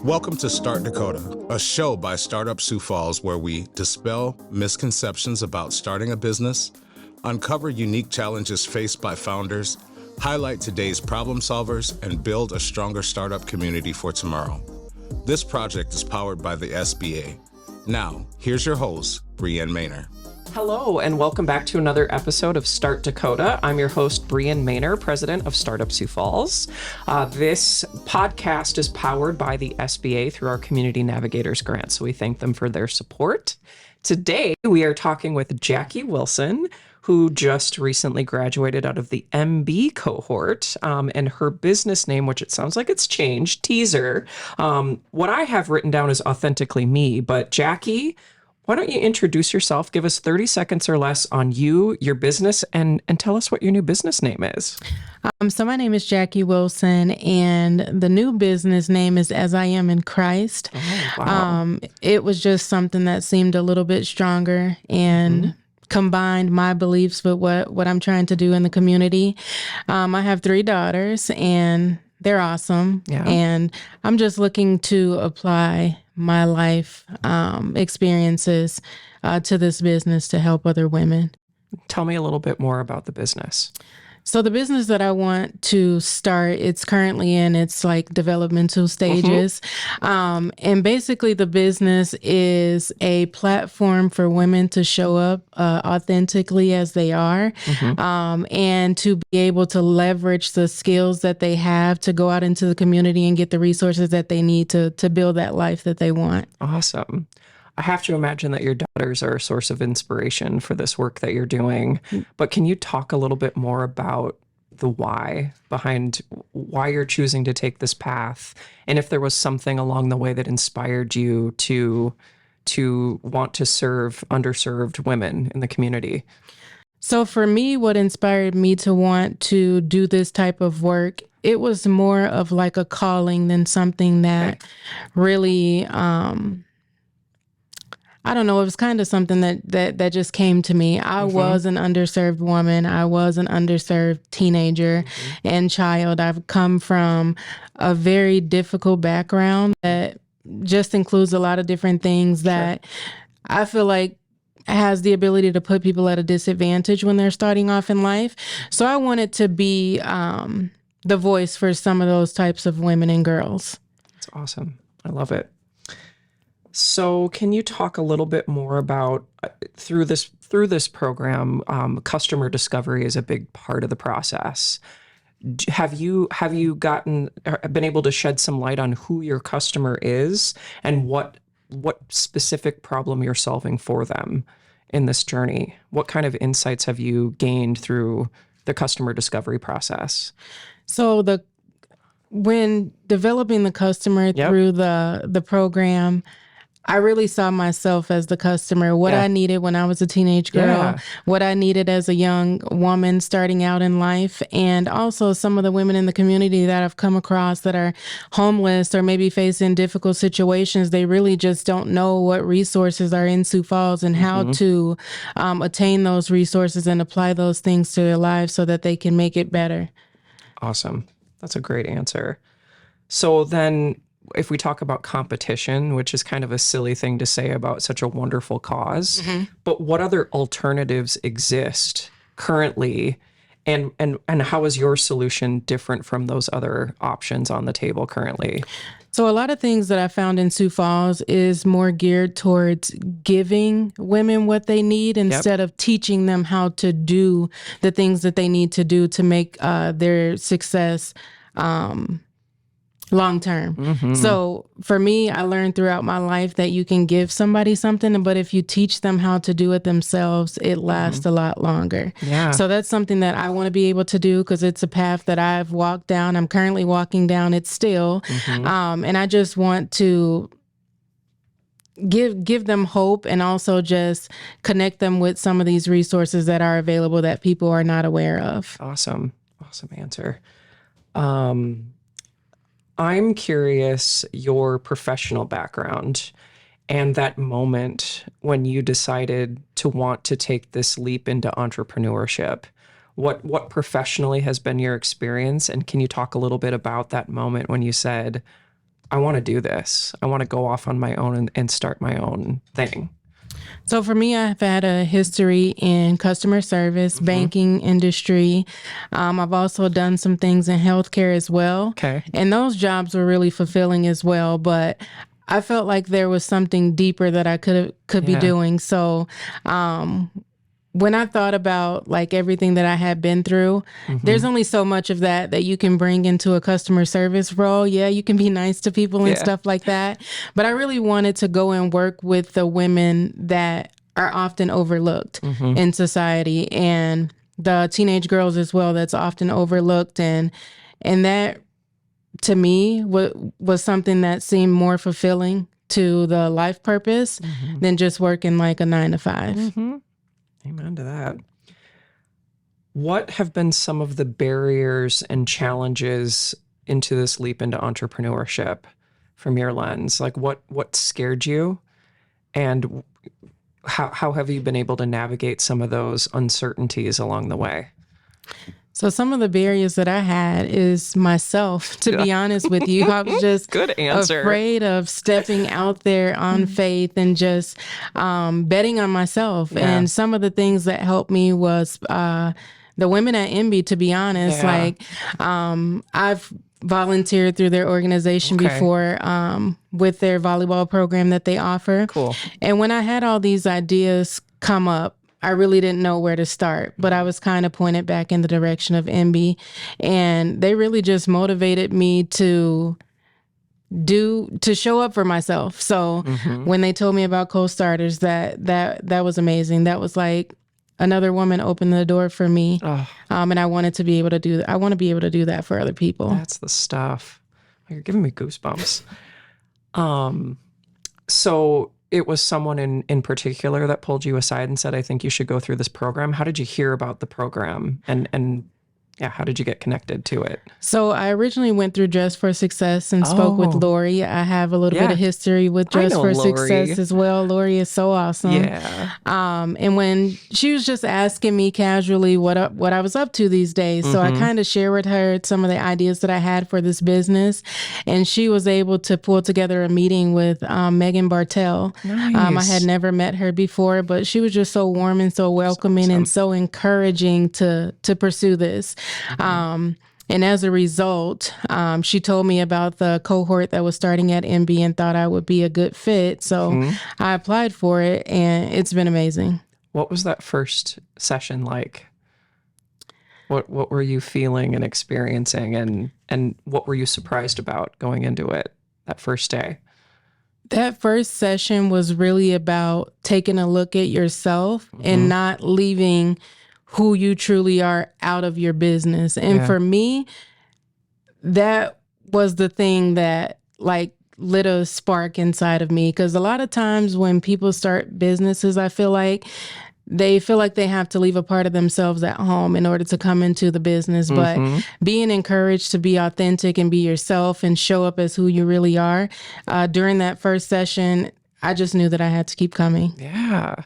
Welcome to Start Dakota, a show by Startup Sioux Falls where we dispel misconceptions about starting a business, uncover unique challenges faced by founders, highlight today's problem solvers, and build a stronger startup community for tomorrow. This project is powered by the SBA. Now, here's your host, Brienne Maner. Hello, and welcome back to another episode of Start Dakota. I'm your host, Brienne Maner, president of Startup Sioux Falls. This podcast is powered by the SBA through our Community Navigators grant, so we thank them for their support. Today, we are talking with Jackie Wilson, who just recently graduated out of the Embe cohort, and her business name, which it sounds like it's changed, Teaser. What I have written down is Authentically Me, but Jackie, why don't you introduce yourself, give us 30 seconds or less on you, your business, and tell us what your new business name is. So my name is Jackie Wilson, and the new business name is As I Am in Christ. Oh, wow. It was just something that seemed a little bit stronger and combined my beliefs with what I'm trying to do in the community. I have 3 daughters, and they're awesome. Yeah. And I'm just looking to apply my life experiences to this business to help other women. Tell me a little bit more about the business. So the business that I want to start, it's currently in its like developmental stages. And basically the business is a platform for women to show up authentically as they are, and to be able to leverage the skills that they have to go out into the community and get the resources that they need to build that life that they want. Awesome. I have to imagine that your daughters are a source of inspiration for this work that you're doing, but can you talk a little bit more about the why behind why you're choosing to take this path, and if there was something along the way that inspired you to want to serve underserved women in the community? So for me, what inspired me to want to do this type of work, it was more of like a calling than something that really, I don't know. It was kind of something that just came to me. I was an underserved woman. I was an underserved teenager and child. I've come from a very difficult background that just includes a lot of different things that I feel like has the ability to put people at a disadvantage when they're starting off in life. So I wanted to be the voice for some of those types of women and girls. That's awesome. I love it. So can you talk a little bit more about through this program, customer discovery is a big part of the process. Have you been able to shed some light on who your customer is and what specific problem you're solving for them in this journey? What kind of insights have you gained through the customer discovery process? So when developing the customer through the program, I really saw myself as the customer, what I needed when I was a teenage girl, what I needed as a young woman starting out in life, and also some of the women in the community that I've come across that are homeless or maybe facing difficult situations. They really just don't know what resources are in Sioux Falls and how to attain those resources and apply those things to their lives so that they can make it better. Awesome. That's a great answer. So then, if we talk about competition, which is kind of a silly thing to say about such a wonderful cause, but what other alternatives exist currently, and how is your solution different from those other options on the table currently? So a lot of things that I found in Sioux Falls is more geared towards giving women what they need instead of teaching them how to do the things that they need to do to make their success long term. So for me, I learned throughout my life that you can give somebody something, but if you teach them how to do it themselves, it lasts a lot longer. Yeah. So that's something that I want to be able to do because it's a path that I've walked down. I'm currently walking down it still. And I just want to give them hope and also just connect them with some of these resources that are available that people are not aware of. Awesome answer. I'm curious your professional background and that moment when you decided to want to take this leap into entrepreneurship. What professionally has been your experience? And can you talk a little bit about that moment when you said, I want to do this. I want to go off on my own and start my own thing? So for me, I've had a history in customer service, banking industry. I've also done some things in healthcare as well. Okay. And those jobs were really fulfilling as well. But I felt like there was something deeper that I could be doing. So when I thought about like everything that I had been through, there's only so much of that you can bring into a customer service role. Yeah, you can be nice to people and stuff like that. But I really wanted to go and work with the women that are often overlooked in society, and the teenage girls as well that's often overlooked. And that to me was something that seemed more fulfilling to the life purpose than just working like a 9 to 5. Amen to that. What have been some of the barriers and challenges into this leap into entrepreneurship from your lens? Like what scared you, and how have you been able to navigate some of those uncertainties along the way? So some of the barriers that I had is myself, to be honest with you. I was just Good answer. Afraid of stepping out there on faith and just betting on myself. Yeah. And some of the things that helped me was the women at Embe, to be honest. Like I've volunteered through their organization before with their volleyball program that they offer. Cool. And when I had all these ideas come up, I really didn't know where to start, but I was kind of pointed back in the direction of Embe, and they really just motivated me to show up for myself. So when they told me about co-starters, that was amazing. That was like another woman opened the door for me. And I wanted to be able to do that. I want to be able to do that for other people. That's the stuff. You're giving me goosebumps. So it was someone in particular that pulled you aside and said, I think you should go through this program. How did you hear about the program? And how did you get connected to it? So I originally went through Dress for Success and spoke with Lori. I have a little bit of history with Dress for Success as well. Lori is so awesome. Yeah. And when she was just asking me casually what I was up to these days, so I kind of shared with her some of the ideas that I had for this business, and she was able to pull together a meeting with Megan Bartell. Nice. I had never met her before, but she was just so warm and so welcoming and so encouraging to pursue this. And as a result, she told me about the cohort that was starting at Embe and thought I would be a good fit. So I applied for it, and it's been amazing. What was that first session like? What were you feeling and experiencing, and what were you surprised about going into it that first day? That first session was really about taking a look at yourself and not leaving who you truly are out of your business. And for me, that was the thing that like lit a spark inside of me. Because a lot of times when people start businesses, I feel like they have to leave a part of themselves at home in order to come into the business. But being encouraged to be authentic and be yourself and show up as who you really are, during that first session, I just knew that I had to keep coming. Yeah.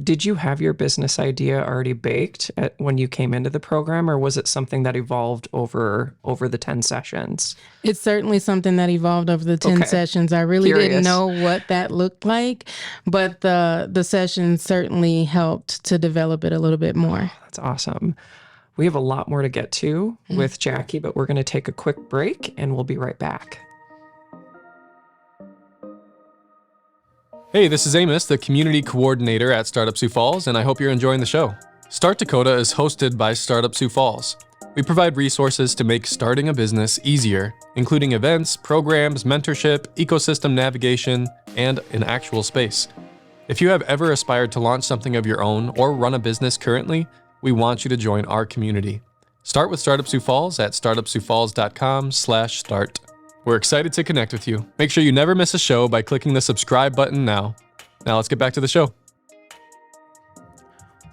Did you have your business idea already baked when you came into the program, or was it something that evolved over the 10 sessions? It's certainly something that evolved over the 10 sessions. I really didn't know what that looked like, but the sessions certainly helped to develop it a little bit more. Oh, that's awesome. We have a lot more to get to with Jackie, but we're going to take a quick break and we'll be right back. Hey, this is Amos, the Community Coordinator at Startup Sioux Falls, and I hope you're enjoying the show. Start Dakota is hosted by Startup Sioux Falls. We provide resources to make starting a business easier, including events, programs, mentorship, ecosystem navigation, and an actual space. If you have ever aspired to launch something of your own or run a business currently, we want you to join our community. Start with Startup Sioux Falls at startupsiouxfalls.com/start. We're excited to connect with you. Make sure you never miss a show by clicking the subscribe button now. Now let's get back to the show.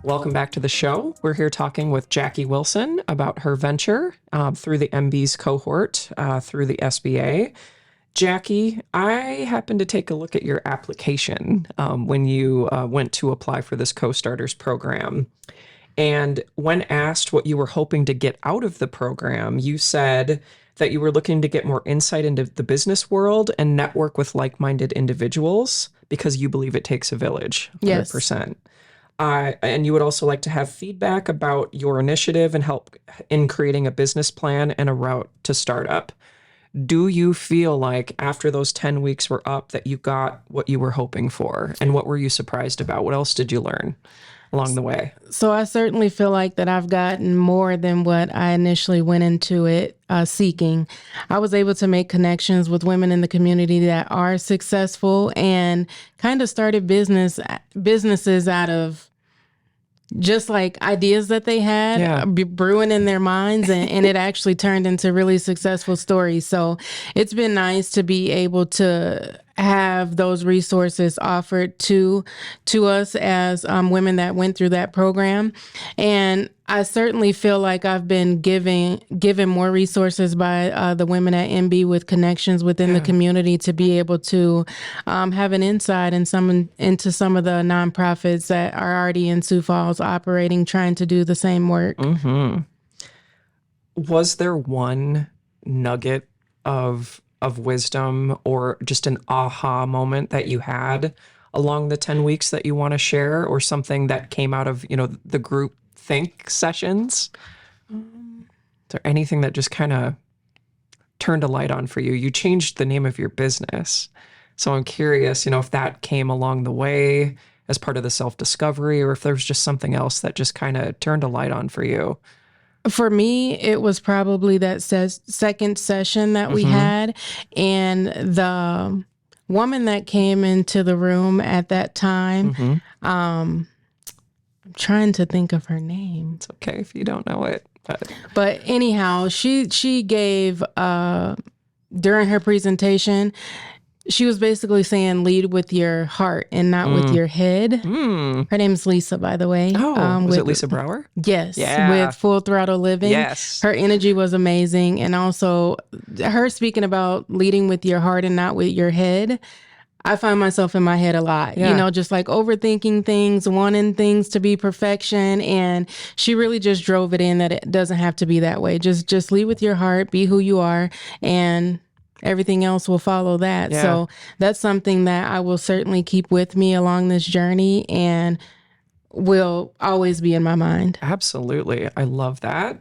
Welcome back to the show. We're here talking with Jackie Wilson about her venture through the Embe's cohort through the SBA. Jackie, I happened to take a look at your application when you went to apply for this Co-Starters program. And when asked what you were hoping to get out of the program, you said that you were looking to get more insight into the business world and network with like-minded individuals because you believe it takes a village, 100%. Yes. And you would also like to have feedback about your initiative and help in creating a business plan and a route to startup. Do you feel like after those 10 weeks were up that you got what you were hoping for? And what were you surprised about? What else did you learn along the way? So I certainly feel like that I've gotten more than what I initially went into it seeking. I was able to make connections with women in the community that are successful and kind of started businesses out of just like ideas that they had brewing in their minds, and it actually turned into really successful stories. So it's been nice to be able to have those resources offered to us as women that went through that program. And I certainly feel like I've been given more resources by the women at Embe with connections within the community to be able to have an insight into some of the nonprofits that are already in Sioux Falls operating, trying to do the same work. Mm-hmm. Was there one nugget of wisdom or just an aha moment that you had along the 10 weeks that you want to share, or something that came out of, the group think sessions? Is there anything that just kind of turned a light on for you? You changed the name of your business. So I'm curious, if that came along the way as part of the self-discovery, or if there was just something else that just kind of turned a light on for you. For me, it was probably that second session that we had, and the woman that came into the room at that time, I'm trying to think of her name. It's okay if you don't know it. But anyhow, she gave, during her presentation, she was basically saying lead with your heart and not with your head. Her name's Lisa, by the way. Oh, was it Lisa Brower? Yes, yeah. with Full Throttle Living. Yes. Her energy was amazing. And also her speaking about leading with your heart and not with your head. I find myself in my head a lot, just like overthinking things, wanting things to be perfection. And she really just drove it in that it doesn't have to be that way. Just lead with your heart, be who you are, and everything else will follow that. Yeah. So that's something that I will certainly keep with me along this journey and will always be in my mind. Absolutely. I love that.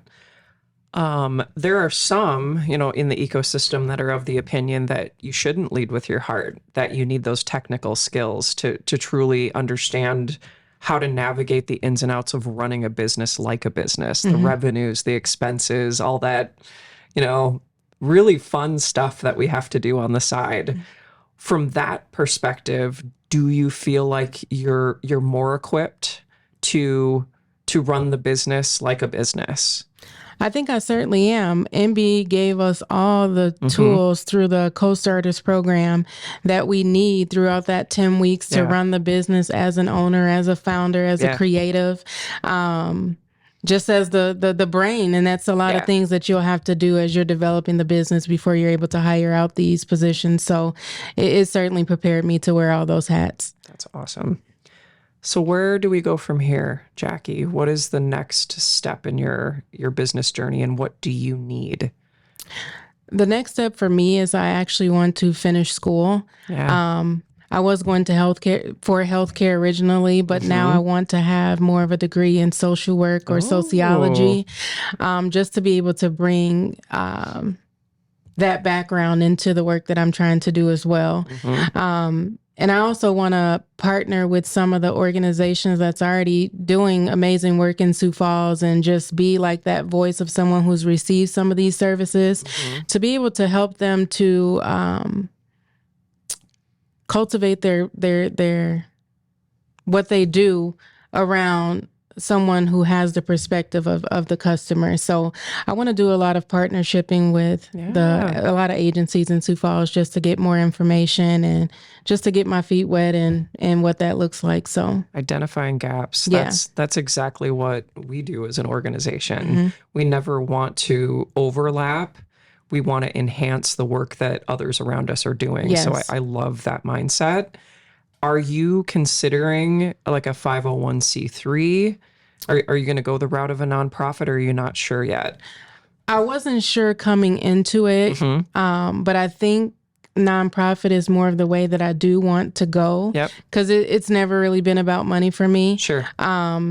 There are some, in the ecosystem that are of the opinion that you shouldn't lead with your heart, that you need those technical skills to truly understand how to navigate the ins and outs of running a business like a business, the revenues, the expenses, all that, really fun stuff that we have to do on the side. From that perspective, do you feel like you're more equipped to run the business like a business? I think I certainly am. Embe gave us all the tools through the CO.STARTERS program that we need throughout that 10 weeks to run the business as an owner, as a founder, as a creative. Just as the brain. And that's a lot of things that you'll have to do as you're developing the business before you're able to hire out these positions. So it certainly prepared me to wear all those hats. That's awesome. So where do we go from here, Jackie? What is the next step in your business journey, and what do you need? The next step for me is I actually want to finish school. Yeah. I was going to healthcare originally, but now I want to have more of a degree in social work or sociology, just to be able to bring that background into the work that I'm trying to do as well. And I also want to partner with some of the organizations that's already doing amazing work in Sioux Falls and just be like that voice of someone who's received some of these services to be able to help them to cultivate their what they do around someone who has the perspective of the customer. So I want to do a lot of partnershiping with a lot of agencies in Sioux Falls just to get more information and just to get my feet wet and what that looks like. So identifying gaps. That's exactly what we do as an organization. We never want to overlap. We want to enhance the work that others around us are doing. Yes. So I love that mindset. Are you considering like a 501c3? Are you going to go the route of a nonprofit, or are you not sure yet? I wasn't sure coming into it, but I think nonprofit is more of the way that I do want to go. Yep. Because it's never really been about money for me. Sure.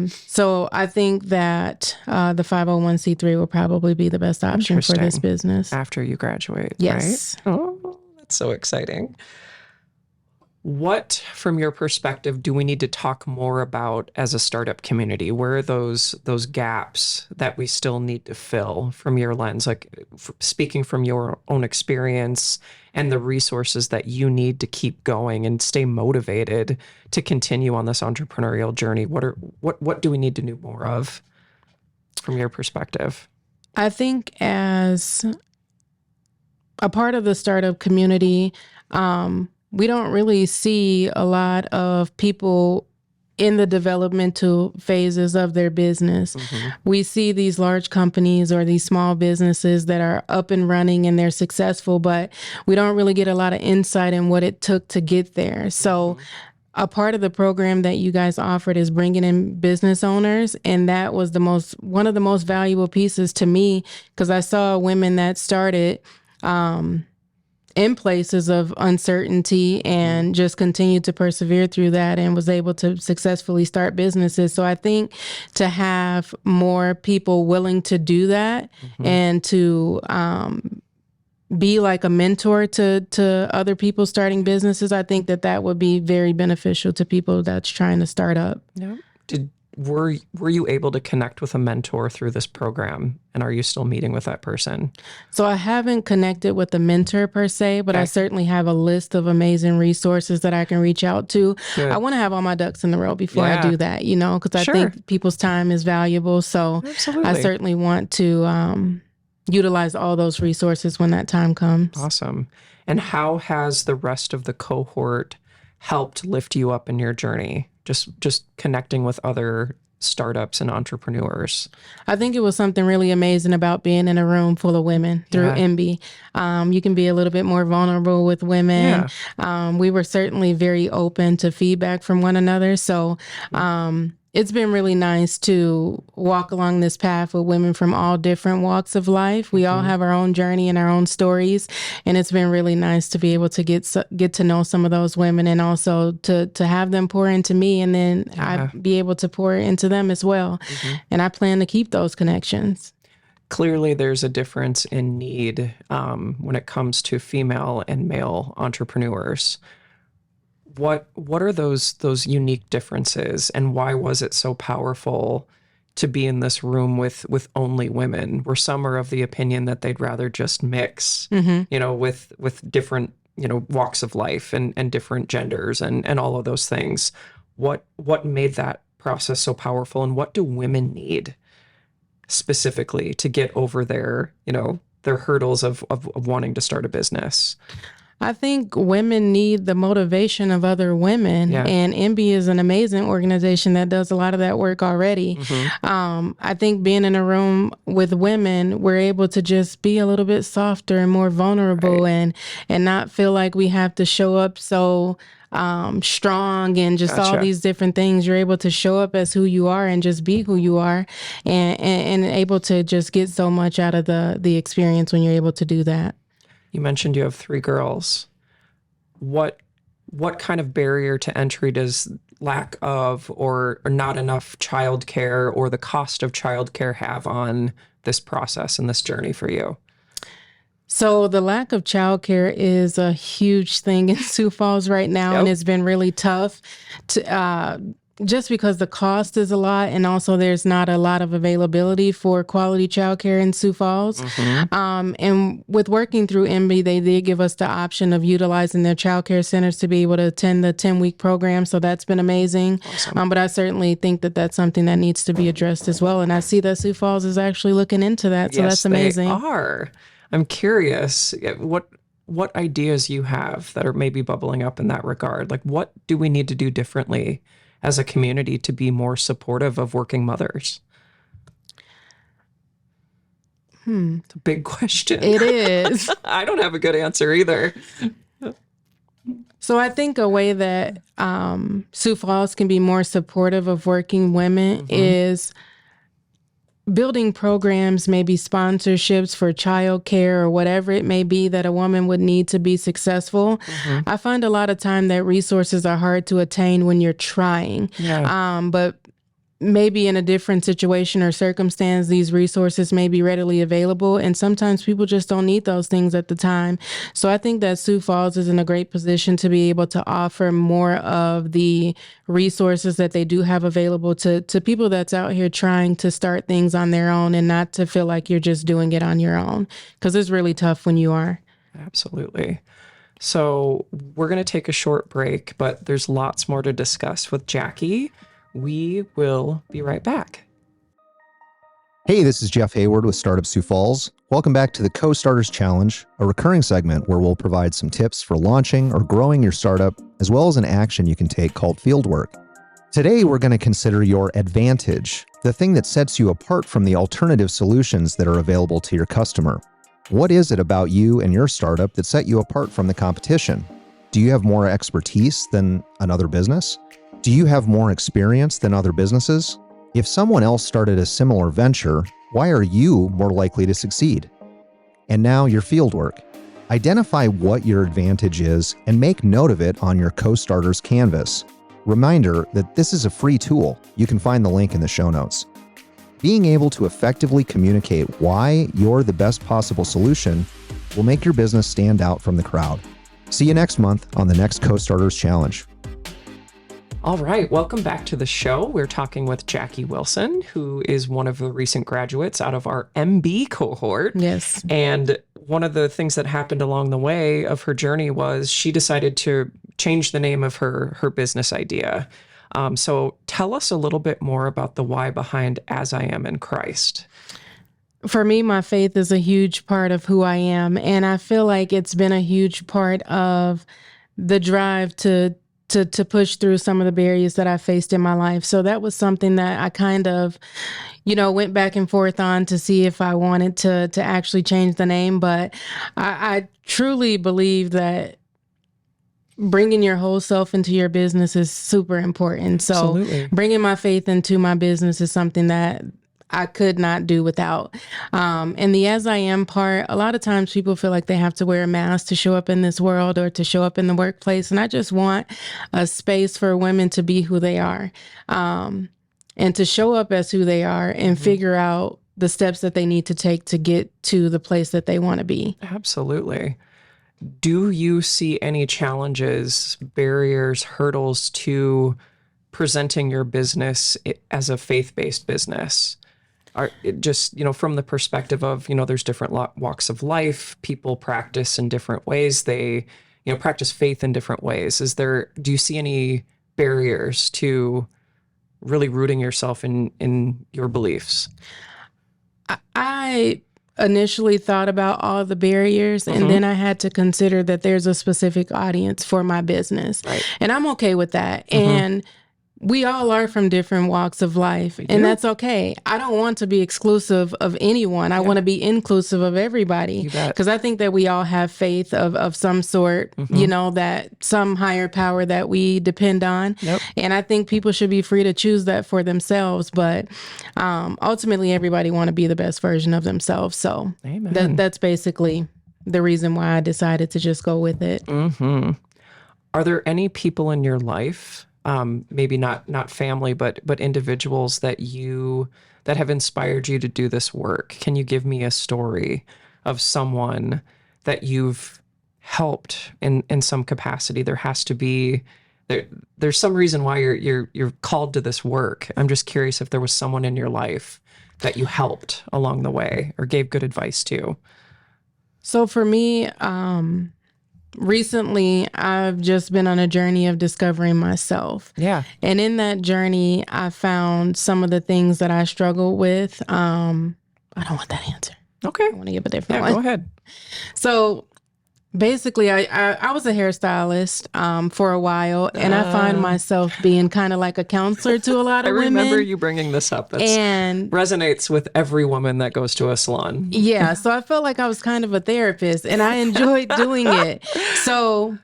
So I think that the 501c3 will probably be the best option for this business. After you graduate, yes. Right? Oh, that's so exciting. What, from your perspective, do we need to talk more about as a startup community? Where are those gaps that we still need to fill from your lens? Like speaking from your own experience and the resources that you need to keep going and stay motivated to continue on this entrepreneurial journey. What do we need to do more of from your perspective? I think as a part of the startup community, we don't really see a lot of people in the developmental phases of their business. We see these large companies or these small businesses that are up and running and they're successful, but we don't really get a lot of insight in what it took to get there. So a part of the program that you guys offered is bringing in business owners. And that was one of the most valuable pieces to me, because I saw women that started in places of uncertainty and just continued to persevere through that and was able to successfully start businesses. So I think to have more people willing to do that and to be like a mentor to other people starting businesses, I think that would be very beneficial to people that's trying to start up. Yeah. Were you able to connect with a mentor through this program? And are you still meeting with that person? So I haven't connected with a mentor per se, but I certainly have a list of amazing resources that I can reach out to. Good. I want to have all my ducks in the row before I do that, because I think people's time is valuable. So Absolutely. I certainly want to utilize all those resources when that time comes. Awesome. And how has the rest of the cohort helped lift you up in your journey? Just connecting with other startups and entrepreneurs. I think it was something really amazing about being in a room full of women through Embe. You can be a little bit more vulnerable with women. We were certainly very open to feedback from one another. So it's been really nice to walk along this path with women from all different walks of life. We all have our own journey and our own stories. And it's been really nice to be able to get to know some of those women and also to have them pour into me, and then I be able to pour into them as well. And I plan to keep those connections. Clearly, there's a difference in need when it comes to female and male entrepreneurs. What are those unique differences, and why was it so powerful to be in this room with only women, where some are of the opinion that they'd rather just mix, with different, walks of life and different genders and all of those things. What made that process so powerful, and what do women need specifically to get over their hurdles of wanting to start a business? I think women need the motivation of other women, and Embe is an amazing organization that does a lot of that work already. I think being in a room with women, we're able to just be a little bit softer and more vulnerable, and not feel like we have to show up so strong and just all these different things. You're able to show up as who you are and just be who you are, and able to just get so much out of the experience when you're able to do that. You mentioned you have 3 girls. What kind of barrier to entry does lack of or not enough childcare or the cost of childcare have on this process and this journey for you? So the lack of childcare is a huge thing in Sioux Falls right now, and it's been really tough to just because the cost is a lot, and also there's not a lot of availability for quality childcare in Sioux Falls. And with working through Embe, they did give us the option of utilizing their childcare centers to be able to attend the 10-week program. So that's been amazing. Awesome. But I certainly think that that's something that needs to be addressed as well. And I see that Sioux Falls is actually looking into that. So that's amazing. They are. I'm curious what ideas you have that are maybe bubbling up in that regard. Like, what do we need to do differently as a community to be more supportive of working mothers? It's a big question. It is. I don't have a good answer either. So I think a way that Sioux Falls can be more supportive of working women is building programs, maybe sponsorships for childcare or whatever it may be that a woman would need to be successful. I find a lot of time that resources are hard to attain when you're trying. But maybe in a different situation or circumstance, these resources may be readily available. And sometimes people just don't need those things at the time. So I think that Sioux Falls is in a great position to be able to offer more of the resources that they do have available to people that's out here trying to start things on their own, and not to feel like you're just doing it on your own, because it's really tough when you are. Absolutely. So we're going to take a short break, but there's lots more to discuss with Jackie. We will be right back. Hey, this is Jeff Hayward with Startup Sioux Falls. Welcome back to the Co-Starters Challenge, a recurring segment where we'll provide some tips for launching or growing your startup, as well as an action you can take called fieldwork. Today, we're going to consider your advantage, the thing that sets you apart from the alternative solutions that are available to your customer. What is it about you and your startup that set you apart from the competition? Do you have more expertise than another business? Do you have more experience than other businesses? If someone else started a similar venture, why are you more likely to succeed? And now your fieldwork. Identify what your advantage is and make note of it on your Co-Starters canvas. Reminder that this is a free tool. You can find the link in the show notes. Being able to effectively communicate why you're the best possible solution will make your business stand out from the crowd. See you next month on the next Co-Starters Challenge. All right, welcome back to the show. We're talking with Jackie Wilson, who is one of the recent graduates out of our Embe cohort. Yes. And one of the things that happened along the way of her journey was she decided to change the name of her business idea. So tell us a little bit more about the why behind As I Am in Christ. For me, my faith is a huge part of who I am. And I feel like it's been a huge part of the drive to push through some of the barriers that I faced in my life. So that was something that I kind of, went back and forth on to see if I wanted to actually change the name. But I truly believe that bringing your whole self into your business is super important. So Absolutely. Bringing my faith into my business is something that I could not do without. And the As I Am part, a lot of times people feel like they have to wear a mask to show up in this world or to show up in the workplace. And I just want a space for women to be who they are, and to show up as who they are and figure out the steps that they need to take to get to the place that they want to be. Absolutely. Do you see any challenges, barriers, hurdles to presenting your business as a faith-based business? Just, from the perspective of, there's different walks of life. People practice in different ways. They, practice faith in different ways. Do you see any barriers to really rooting yourself in your beliefs? I initially thought about all the barriers, and then I had to consider that there's a specific audience for my business. Right. And I'm okay with that. And we all are from different walks of life, and that's okay. I don't want to be exclusive of anyone. I want to be inclusive of everybody, because I think that we all have faith of some sort, that some higher power that we depend on. Yep. And I think people should be free to choose that for themselves. But ultimately, everybody want to be the best version of themselves. So that's basically the reason why I decided to just go with it. Are there any people in your life, maybe not family, but individuals that have inspired you to do this work? Can you give me a story of someone that you've helped in some capacity? There has to be there's some reason why you're called to this work. I'm just curious if there was someone in your life that you helped along the way or gave good advice to. So for me, recently, I've just been on a journey of discovering myself. Yeah. And in that journey, I found some of the things that I struggled with. I don't want that answer. Okay. I want to give a different one. Go ahead. So basically, I was a hairstylist for a while, and I find myself being kind of like a counselor to a lot of women. I remember you bringing this up. That resonates with every woman that goes to a salon. Yeah, so I felt like I was kind of a therapist, and I enjoyed doing it. So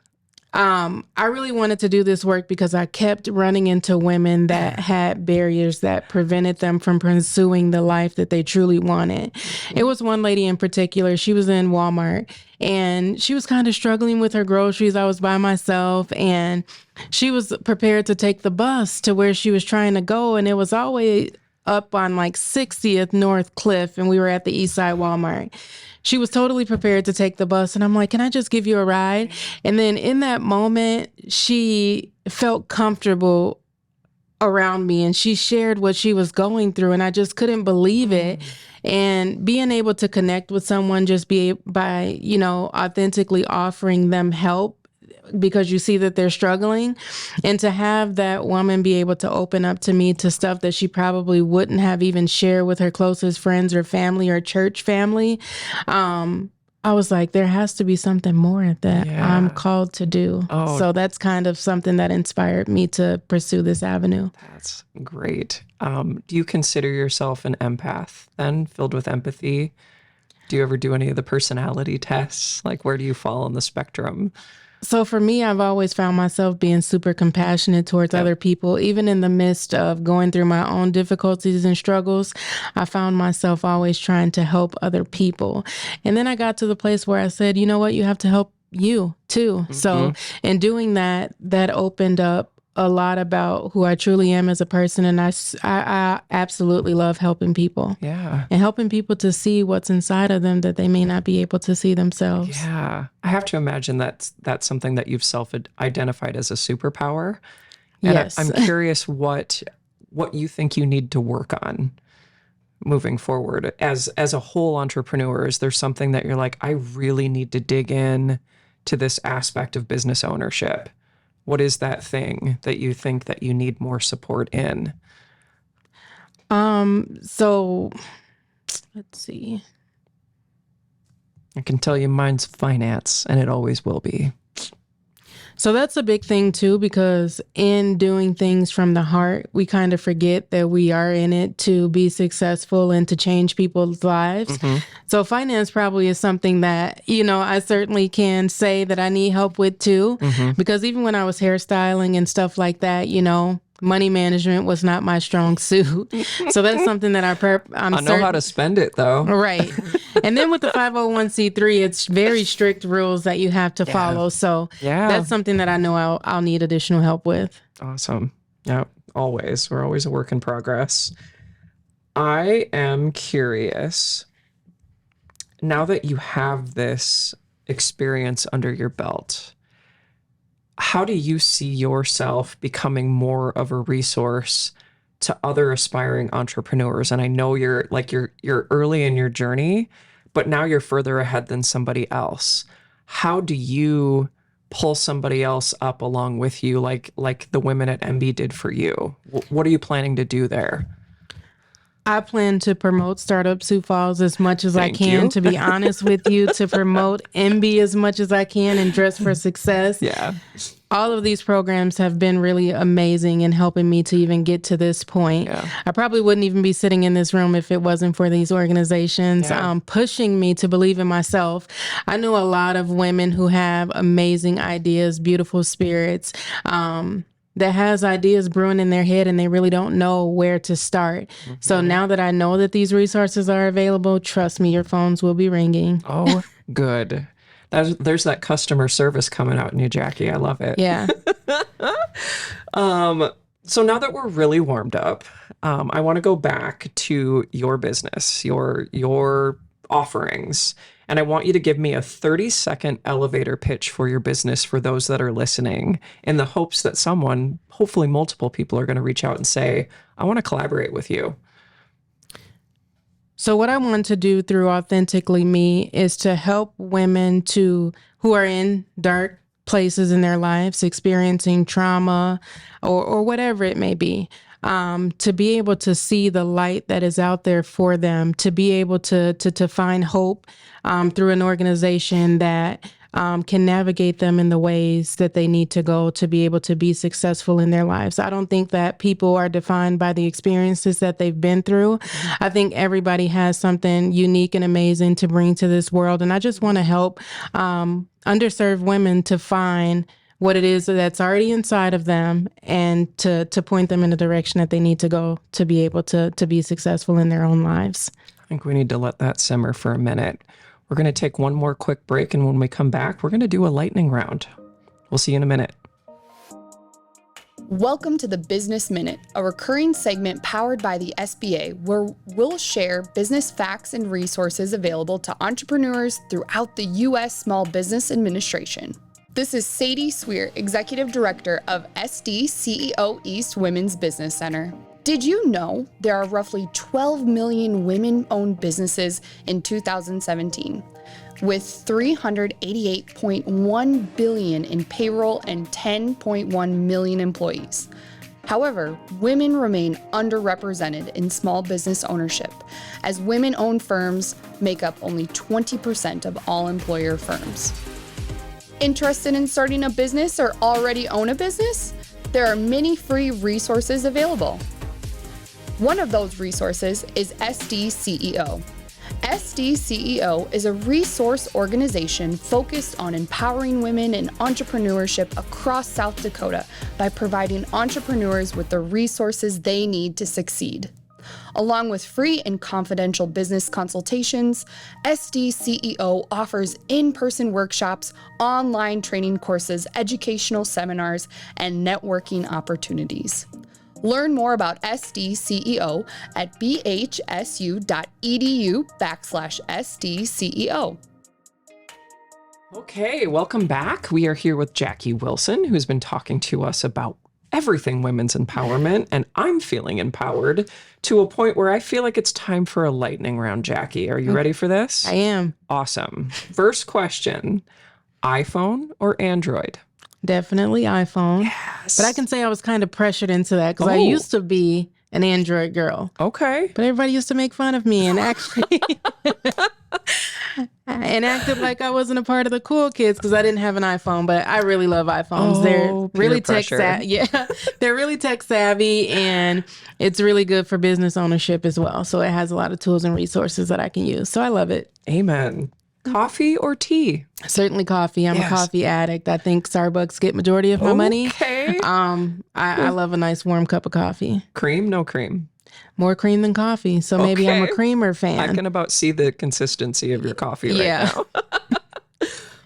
I really wanted to do this work because I kept running into women that had barriers that prevented them from pursuing the life that they truly wanted. It was one lady in particular. She was in Walmart and she was kind of struggling with her groceries. I was by myself and she was prepared to take the bus to where she was trying to go. And it was always up on like 60th North Cliff, and we were at the East Side Walmart. She was totally prepared to take the bus. And I'm like, can I just give you a ride? And then in that moment, she felt comfortable around me and she shared what she was going through. And I just couldn't believe it. And being able to connect with someone just by, authentically offering them help because you see that they're struggling, and to have that woman be able to open up to me to stuff that she probably wouldn't have even shared with her closest friends or family or church family. I was like, there has to be something more that I'm called to do. Oh. So that's kind of something that inspired me to pursue this avenue. That's great. Do you consider yourself an empath then, filled with empathy? Do you ever do any of the personality tests? Like, where do you fall on the spectrum? So for me, I've always found myself being super compassionate towards other people. Even in the midst of going through my own difficulties and struggles, I found myself always trying to help other people. And then I got to the place where I said, you know what, you have to help you too. Mm-hmm. So in doing that, that opened up a lot about who I truly am as a person. And I absolutely love helping people. Yeah. And helping people to see what's inside of them that they may not be able to see themselves. Yeah. I have to imagine that's something that you've self-identified as a superpower. And yes. I'm curious what you think you need to work on moving forward as a whole entrepreneur. Is there something that you're like, I really need to dig in to this aspect of business ownership? What is that thing that you think that you need more support in? So let's see. I can tell you mine's finance, and it always will be. So that's a big thing too, because in doing things from the heart, we kind of forget that we are in it to be successful and to change people's lives. Mm-hmm. So finance probably is something that, I certainly can say that I need help with too, because even when I was hairstyling and stuff like that, money management was not my strong suit. So that's something that I know how to spend it though. Right. And then with the 501c3, it's very strict rules that you have to follow. So that's something that I know I'll need additional help with. Awesome. Yeah, always. We're always a work in progress. I am curious, now that you have this experience under your belt, how do you see yourself becoming more of a resource to other aspiring entrepreneurs? And I know you're early in your journey, but now you're further ahead than somebody else. How do you pull somebody else up along with you, like the women at Embe did for you? What are you planning to do there? I plan to promote Startup Sioux Falls as much as I can, to be honest with you, to promote Embe as much as I can and Dress for Success. Yeah. All of these programs have been really amazing in helping me to even get to this point. Yeah. I probably wouldn't even be sitting in this room if it wasn't for these organizations pushing me to believe in myself. I know a lot of women who have amazing ideas, beautiful spirits, that has ideas brewing in their head and they really don't know where to start. Mm-hmm. So now that I know that these resources are available, trust me, your phones will be ringing. Oh, good. There's that customer service coming out in you, Jackie. I love it. Yeah. So now that we're really warmed up, I want to go back to your business, your offerings. And I want you to give me a 30-second elevator pitch for your business for those that are listening, in the hopes that someone, hopefully multiple people, are going to reach out and say, I want to collaborate with you. So what I want to do through Authentically Me is to help women who are in dark places in their lives, experiencing trauma or whatever it may be, to be able to see the light that is out there for them, to be able to find hope through an organization that can navigate them in the ways that they need to go to be able to be successful in their lives. I don't think that people are defined by the experiences that they've been through. I think everybody has something unique and amazing to bring to this world. And I just want to help underserved women to find what it is that's already inside of them and to point them in the direction that they need to go to be able to be successful in their own lives. I think we need to let that simmer for a minute. We're going to take one more quick break, and when we come back, we're going to do a lightning round. We'll see you in a minute. Welcome to the Business Minute, a recurring segment powered by the SBA, where we'll share business facts and resources available to entrepreneurs throughout the U.S. Small Business Administration. This is Sadie Sweer, Executive Director of SD CEO East Women's Business Center. Did you know there are roughly 12 million women-owned businesses in 2017, with $388.1 billion in payroll and 10.1 million employees? However, women remain underrepresented in small business ownership, as women-owned firms make up only 20% of all employer firms. Interested in starting a business or already own a business? There are many free resources available. One of those resources is SD CEO. SD CEO is a resource organization focused on empowering women in entrepreneurship across South Dakota by providing entrepreneurs with the resources they need to succeed. Along with free and confidential business consultations, SD CEO offers in-person workshops, online training courses, educational seminars, and networking opportunities. Learn more about SD CEO at bhsu.edu/SDCEO. Okay, welcome back. We are here with Jackie Wilson, who's been talking to us about everything women's empowerment, and I'm feeling empowered to a point where I feel like it's time for a lightning round. Jackie, are you ready for this? I am. Awesome. First question, iPhone or Android? Definitely iPhone. Yes. But I can say I was kind of pressured into that because I used to be an Android girl. Okay. But everybody used to make fun of me and actually and acted like I wasn't a part of the cool kids because I didn't have an iPhone. But I really love iPhones. They're really tech savvy. Yeah, they're really tech savvy, and it's really good for business ownership as well. So it has a lot of tools and resources that I can use. So I love it. Amen. Coffee or tea? Certainly coffee. I'm a coffee addict. I think Starbucks get majority of my money. Okay. I love a nice warm cup of coffee. Cream, no cream? More cream than coffee. So maybe I'm a creamer fan. I can about see the consistency of your coffee right now.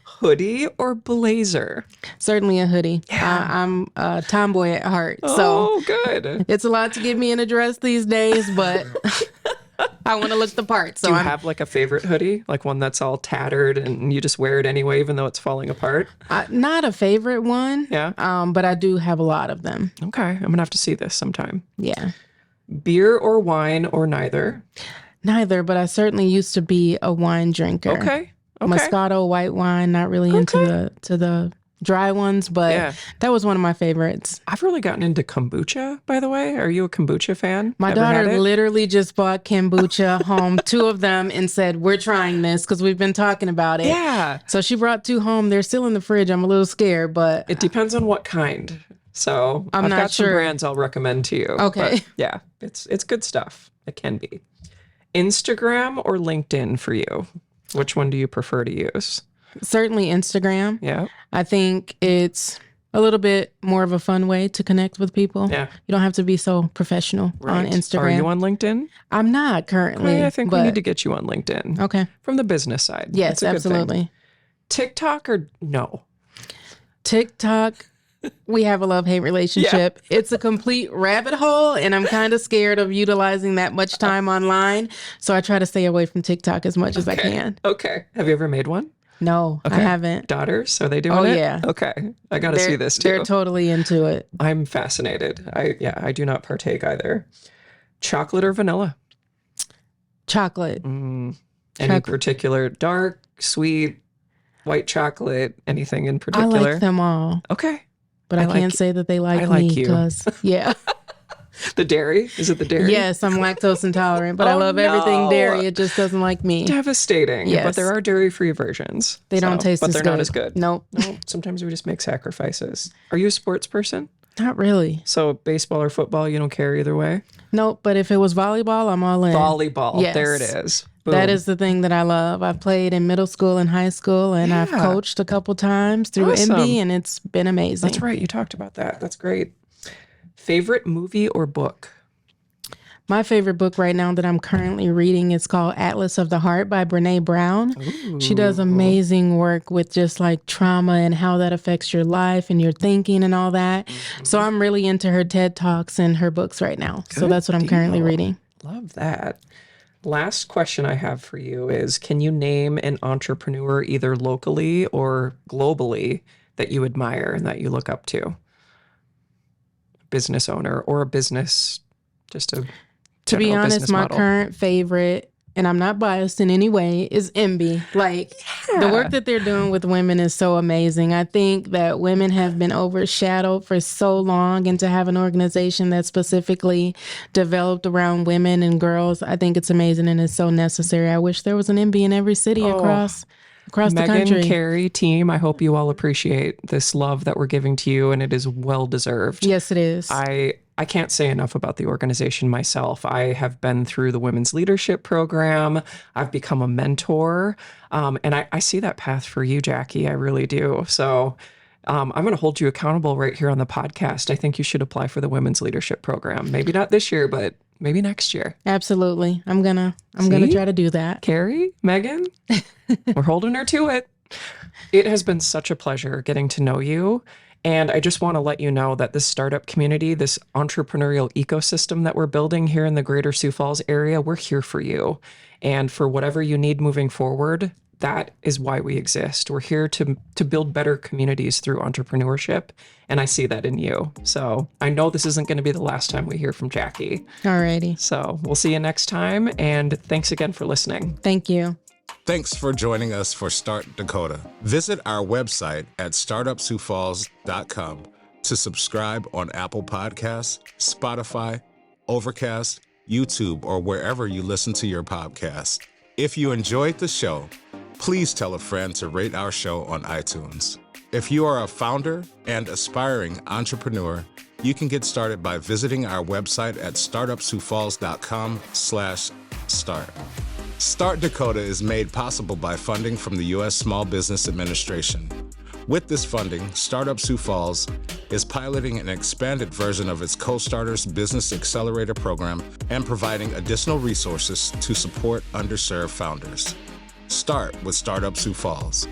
Hoodie or blazer? Certainly a hoodie. Yeah. I'm a tomboy at heart. So good. It's a lot to get me in a dress these days, but I want to look the part. So do you have like a favorite hoodie? Like one that's all tattered and you just wear it anyway, even though it's falling apart? Not a favorite one. Yeah. But I do have a lot of them. Okay. I'm going to have to see this sometime. Yeah. Beer or wine or neither? Neither, but I certainly used to be a wine drinker. Okay. Moscato, white wine, not really into the dry ones, but that was one of my favorites. I've really gotten into kombucha, by the way. Are you a kombucha fan? My daughter literally just bought kombucha home, 2 of them, and said, we're trying this because we've been talking about it. Yeah. So she brought 2 home. They're still in the fridge. I'm a little scared, but it depends on what kind. So I've got some brands I'll recommend to you. Okay. Yeah, it's good stuff. It can be. Instagram or LinkedIn for you? Which one do you prefer to use? Certainly Instagram. Yeah. I think it's a little bit more of a fun way to connect with people. Yeah. You don't have to be so professional on Instagram. Are you on LinkedIn? I'm not currently. I think we need to get you on LinkedIn. Okay. From the business side. Yes, absolutely. TikTok or no? TikTok, we have a love-hate relationship. Yeah. It's a complete rabbit hole, and I'm kind of scared of utilizing that much time online. So I try to stay away from TikTok as much as I can. Okay. Have you ever made one? No, I haven't. Daughters, are they doing it? Oh, yeah. Okay. I got to see this too. They're totally into it. I'm fascinated. I do not partake either. Chocolate or vanilla? Chocolate. Any particular dark, sweet, white chocolate, anything in particular? I like them all. Okay. But I can't say that they like me because, The dairy? Is it the dairy? Yes, I'm lactose intolerant, but I love everything dairy. It just doesn't like me. Devastating. Yes. But there are dairy-free versions. They don't taste as good. But they're not as good. Nope. No, sometimes we just make sacrifices. Are you a sports person? Not really. So baseball or football, you don't care either way? Nope, but if it was volleyball, I'm all in. Volleyball. Yes. There it is. That is the thing that I love. I've played in middle school and high school, and I've coached a couple times through Embe, and it's been amazing. That's right. You talked about that. That's great. Favorite movie or book? My favorite book right now that I'm currently reading is called Atlas of the Heart by Brienne Brown. Ooh. She does amazing work with just like trauma and how that affects your life and your thinking and all that. So I'm really into her TED Talks and her books right now. So that's what I'm currently reading. Love that. Last question I have for you is, can you name an entrepreneur either locally or globally that you admire and that you look up to? Business owner or a business, just a to be honest, my model. current favorite, and I'm not biased in any way, is Embe. Like, the work that they're doing with women is so amazing. I think that women have been overshadowed for so long, and to have an organization that's specifically developed around women and girls, I think it's amazing and it's so necessary. I wish there was an Embe in every city across the country. Megan, Carrie, team, I hope you all appreciate this love that we're giving to you, and it is well deserved. Yes, it is. I can't say enough about the organization myself. I have been through the Women's Leadership Program. I've become a mentor. And I see that path for you, Jackie. I really do. So I'm going to hold you accountable right here on the podcast. I think you should apply for the Women's Leadership Program. Maybe not this year, but maybe next year. Absolutely. I'm gonna try to do that. Carrie, Megan, we're holding her to it. It has been such a pleasure getting to know you. And I just want to let you know that this startup community, this entrepreneurial ecosystem that we're building here in the greater Sioux Falls area, we're here for you. And for whatever you need moving forward, that is why we exist. We're here to build better communities through entrepreneurship. And I see that in you. So I know this isn't going to be the last time we hear from Jackie. Alrighty. So we'll see you next time. And thanks again for listening. Thank you. Thanks for joining us for Start Dakota. Visit our website at startupsiouxfalls.com to subscribe on Apple Podcasts, Spotify, Overcast, YouTube, or wherever you listen to your podcast. If you enjoyed the show, please tell a friend to rate our show on iTunes. If you are a founder and aspiring entrepreneur, you can get started by visiting our website at startupsiouxfalls.com/start. Start Dakota is made possible by funding from the U.S. Small Business Administration. With this funding, Startup Sioux Falls is piloting an expanded version of its Co-STARTERS Business Accelerator program and providing additional resources to support underserved founders. Start with Startup Sioux Falls.